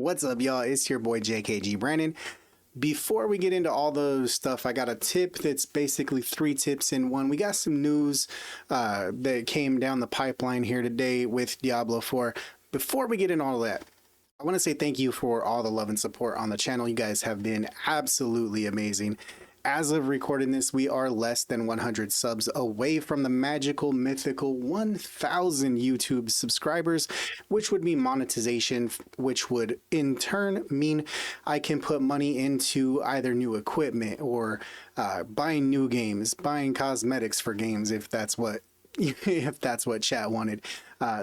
What's up, y'all? It's your boy JKG Brandon. Before we get into all those stuff, I got a tip that's basically 3 tips in one. We got some news that came down the pipeline here today with Diablo IV. Before we get into all that, I want to say thank you for all the love and support on the channel. You guys have been absolutely amazing. As of recording this, we are less than 100 subs away from the magical, mythical 1,000 YouTube subscribers, which would mean monetization, which would in turn mean I can put money into either new equipment or buying new games, buying cosmetics for games, if that's what chat wanted.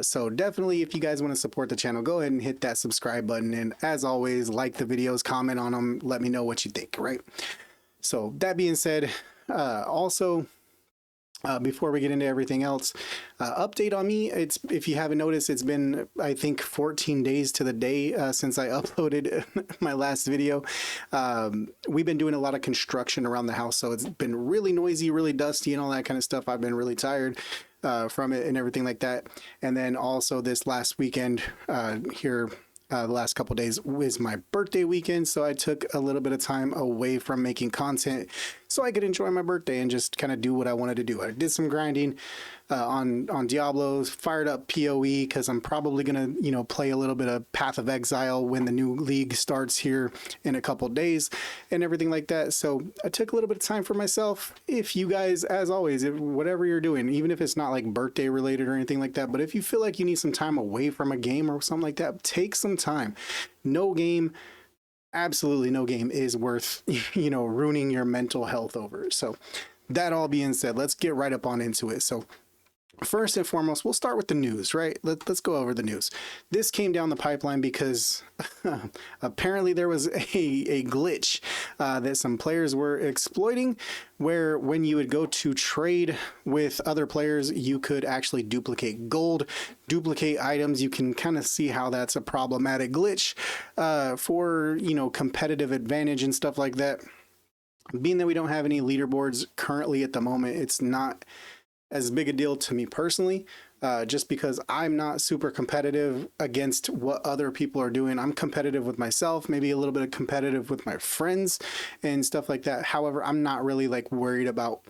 So definitely, if you guys want to support the channel, go ahead and hit that subscribe button. And as always, like the videos, comment on them, let me know what you think, right? So that being said, before we get into everything else, update on me. If you haven't noticed, it's been, I think, 14 days to the day since I uploaded my last video. We've been doing a lot of construction around the house, so it's been really noisy, really dusty, and all that kind of stuff. I've been really tired from it and everything like that. And then also this last weekend the last couple of days was my birthday weekend, so I took a little bit of time away from making content so I could enjoy my birthday and just kind of do what I wanted to do. I did some grinding on Diablo, fired up PoE because I'm probably gonna play a little bit of Path of Exile when the new league starts here in a couple days and everything like that. So I took a little bit of time for myself. If you guys, as always, whatever you're doing, even if it's not like birthday related or anything like that, but if you feel like you need some time away from a game or something like that, take some time. No game, absolutely no game is worth ruining your mental health over. So that all being said, let's get right up on into it. So first and foremost, we'll start with the news, right? Let's go over the news. This came down the pipeline because apparently there was a glitch that some players were exploiting, where when you would go to trade with other players, you could actually duplicate gold, duplicate items. You can kind of see how that's a problematic glitch for, competitive advantage and stuff like that. Being that we don't have any leaderboards currently at the moment, it's not as big a deal to me personally, just because I'm not super competitive against what other people are doing. I'm competitive with myself, maybe a little bit of competitive with my friends and stuff like that. However, I'm not really like worried about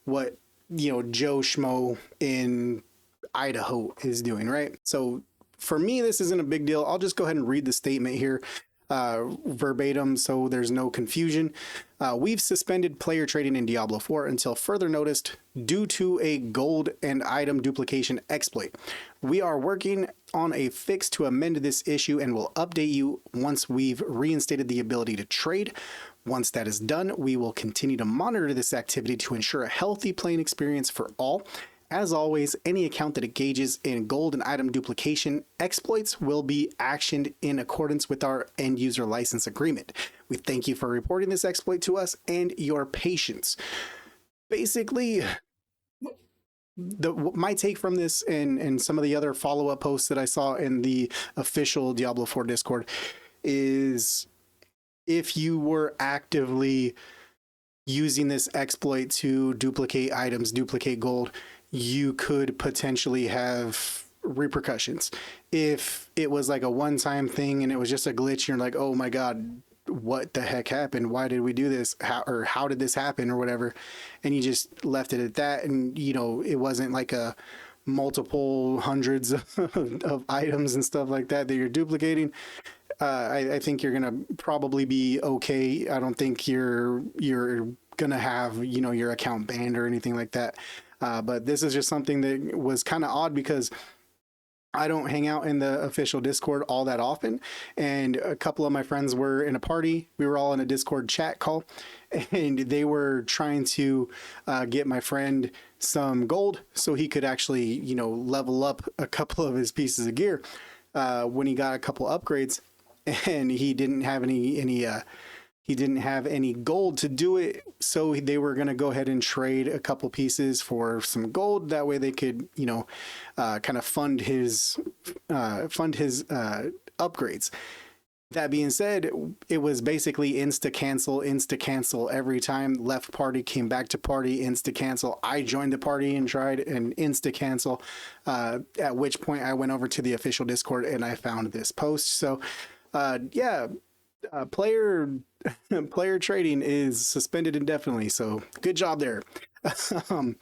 what, Joe Schmo in Idaho is doing, right? So for me, this isn't a big deal. I'll just go ahead and read the statement here verbatim so there's no confusion. We've suspended player trading in Diablo IV until further notice due to a gold and item duplication exploit. We are working on a fix to amend this issue and will update you once we've reinstated the ability to trade. Once that is done, we will continue to monitor this activity to ensure a healthy playing experience for all. As always, any account that engages in gold and item duplication exploits will be actioned in accordance with our end user license agreement. We thank you for reporting this exploit to us and your patience. Basically, my take from this and some of the other follow-up posts that I saw in the official Diablo IV Discord is, if you were actively using this exploit to duplicate items, duplicate gold, you could potentially have repercussions. If it was like a one-time thing and it was just a glitch, you're like, oh my God, what the heck happened? Why did we do this? How did this happen or whatever? And you just left it at that. And, it wasn't like a multiple hundreds of items and stuff like that you're duplicating. I think you're going to probably be okay. I don't think you're going to have, your account banned or anything like that. But this is just something that was kind of odd because I don't hang out in the official Discord all that often. And a couple of my friends were in a party. We were all in a Discord chat call and they were trying to get my friend some gold so he could actually, level up a couple of his pieces of gear when he got a couple upgrades, and he didn't have any gold to do it, so they were going to go ahead and trade a couple pieces for some gold. That way they could, kind of fund his upgrades. That being said, it was basically insta cancel every time. Left party, came back to party, insta cancel. I joined the party and tried an insta cancel, at which point I went over to the official Discord and I found this post. So Yeah, player player trading is suspended indefinitely. So good job there. um,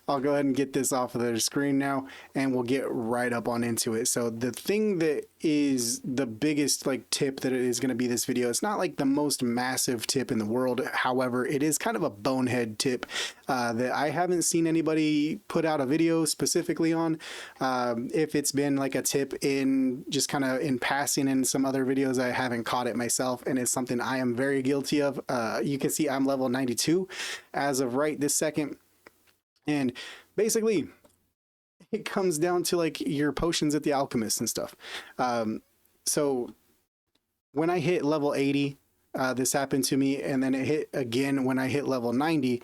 I'll go ahead and get this off of the screen now, and we'll get right up on into it. So the thing that is the biggest like tip that it is going to be this video, it's not like the most massive tip in the world. However, it is kind of a bonehead tip that I haven't seen anybody put out a video specifically on. If it's been like a tip in just kind of in passing in some other videos, I haven't caught it myself, and it's something I am very guilty of. You can see I'm level 92 as of right this second. And basically, it comes down to like your potions at the alchemist and stuff. So when I hit level 80, this happened to me, and then it hit again when I hit level 90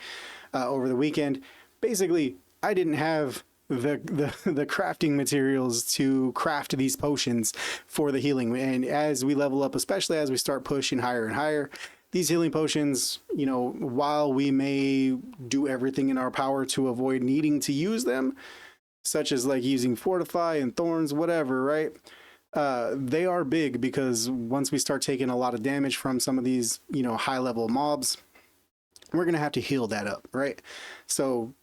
over the weekend. Basically, I didn't have the crafting materials to craft these potions for the healing. And as we level up, especially as we start pushing higher and higher, these healing potions, you know, while we may do everything in our power to avoid needing to use them, such as like using fortify and thorns, whatever, right? They are big, because once we start taking a lot of damage from some of these, you know, high level mobs, we're going to have to heal that up, right? So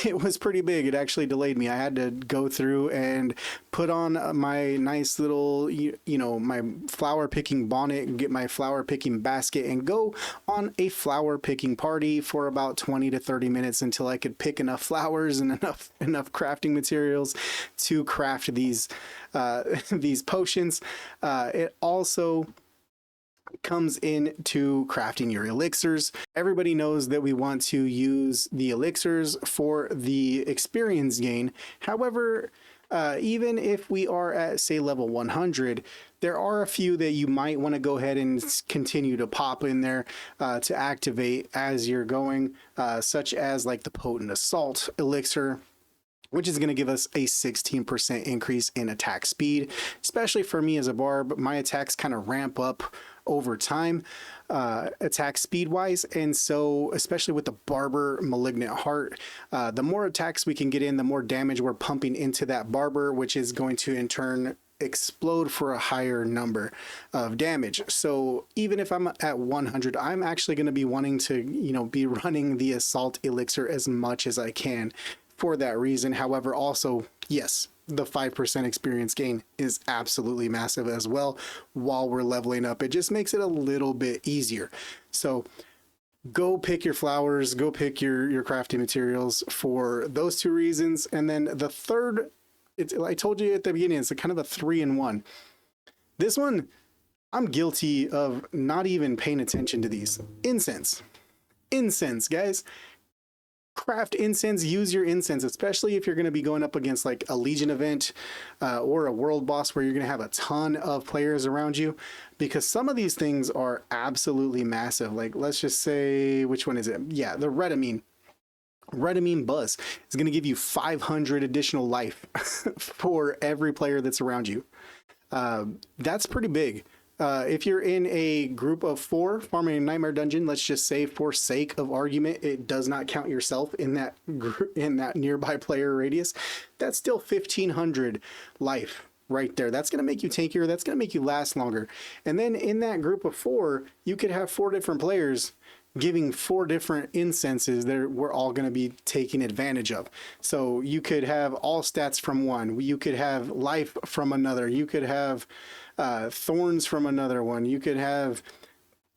it was pretty big. It actually delayed me. I had to go through and put on my nice little, you know, my flower picking bonnet, get my flower picking basket, and go on a flower picking party for about 20 to 30 minutes until I could pick enough flowers and enough crafting materials to craft these potions. It also comes into crafting your elixirs. Everybody knows that we want to use the elixirs for the experience gain. However, even if we are at, say, level 100, there are a few that you might want to go ahead and continue to pop in there to activate as you're going, such as like the Potent Assault elixir, which is going to give us a 16% increase in attack speed. Especially for me as a barb, my attacks kind of ramp up over time, attack speed wise. And so, especially with the Barber Malignant Heart, the more attacks we can get in, the more damage we're pumping into that Barber, which is going to in turn explode for a higher number of damage. So even if I'm at 100, I'm actually going to be wanting to, you know, be running the Assault Elixir as much as I can for that reason. However, also, yes, the 5% experience gain is absolutely massive as well while we're leveling up. It just makes it a little bit easier. So go pick your flowers, go pick your crafting materials for those two reasons. And then the third, I told you at the beginning, it's kind of a 3-in-1. This one, I'm guilty of not even paying attention to these. Incense, guys. Craft incense, use your incense, especially if you're going to be going up against like a Legion event or a world boss where you're going to have a ton of players around you, because some of these things are absolutely massive. Like, let's just say, which one is it? Yeah, the Redamine Buzz is going to give you 500 additional life for every player that's around you. That's pretty big. If you're in a group of 4 farming a Nightmare Dungeon, let's just say for sake of argument, it does not count yourself in that nearby player radius. That's still 1,500 life right there. That's going to make you tankier. That's going to make you last longer. And then in that group of 4, you could have 4 different players giving 4 different incenses that we're all going to be taking advantage of. So you could have all stats from one. You could have life from another. You could have thorns from another one. You could have,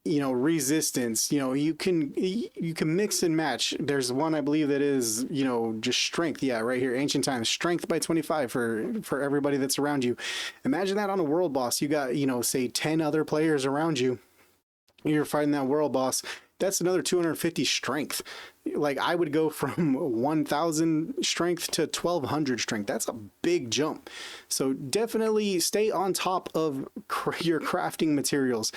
you know, resistance. You know, you can mix and match. There's one I believe that is, you know, just strength. Yeah, right here, Ancient Times, strength by 25 for everybody that's around you. Imagine that on a world boss. You got, you know, say 10 other players around you. You're fighting that world boss. That's another 250 strength. Like, I would go from 1,000 strength to 1,200 strength. That's a big jump. So definitely stay on top of your crafting materials.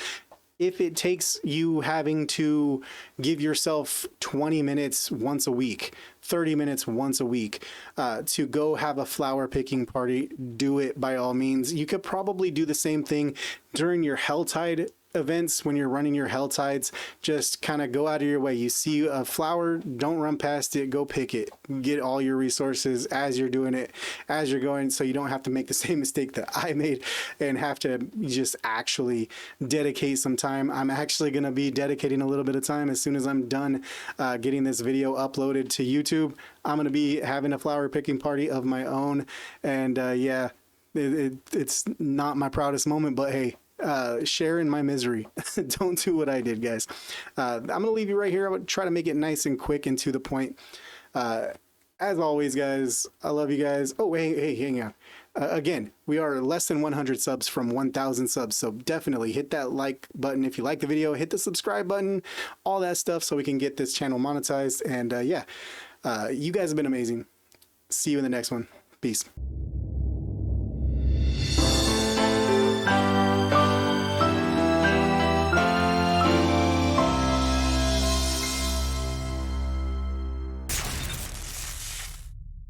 If it takes you having to give yourself 20 minutes once a week, 30 minutes once a week to go have a flower picking party, do it by all means. You could probably do the same thing during your Helltide events, when you're running your hell tides, just kind of go out of your way. You see a flower, don't run past it, go pick it. Get all your resources as you're doing it, as you're going, so you don't have to make the same mistake that I made and have to just actually dedicate some time. I'm actually going to be dedicating a little bit of time as soon as I'm done getting this video uploaded to YouTube. I'm going to be having a flower picking party of my own, and yeah, it's not my proudest moment, but hey, share in my misery. Don't do what I did, guys. I'm gonna leave you right here. I'm gonna try to make it nice and quick and to the point. As always, guys, I love you guys. Oh, hey, hang on. Again, we are less than 100 subs from 1,000 subs, so definitely hit that like button if you like the video, hit the subscribe button, all that stuff, so we can get this channel monetized. And yeah, you guys have been amazing. See you in the next one. Peace.